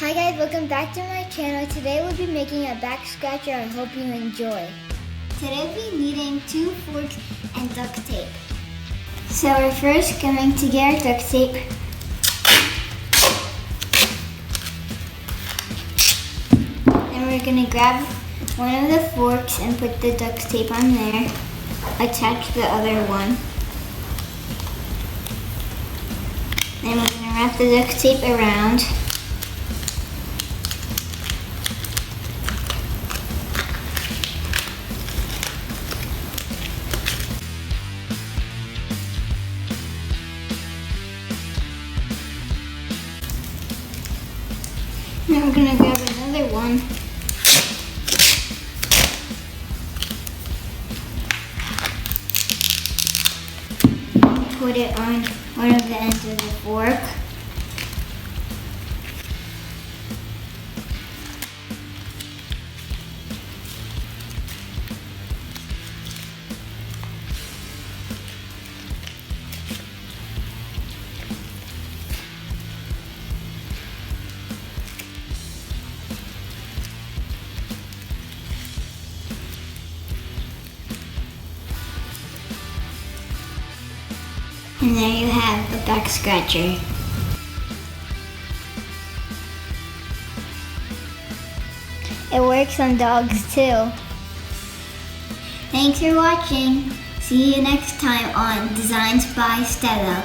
Hi guys, welcome back to my channel. Today we'll be making a back scratcher. I hope you enjoy. Today we'll be needing 2 forks and duct tape. So we're first going to get our duct tape. Then we're going to grab one of the forks and put the duct tape on there. Attach the other one. Then we're going to wrap the duct tape around. Now we're going to grab another one. Put it on one of the ends of the fork. And there you have a back scratcher. It works on dogs too. Thanks for watching. See you next time on Designs by Stella.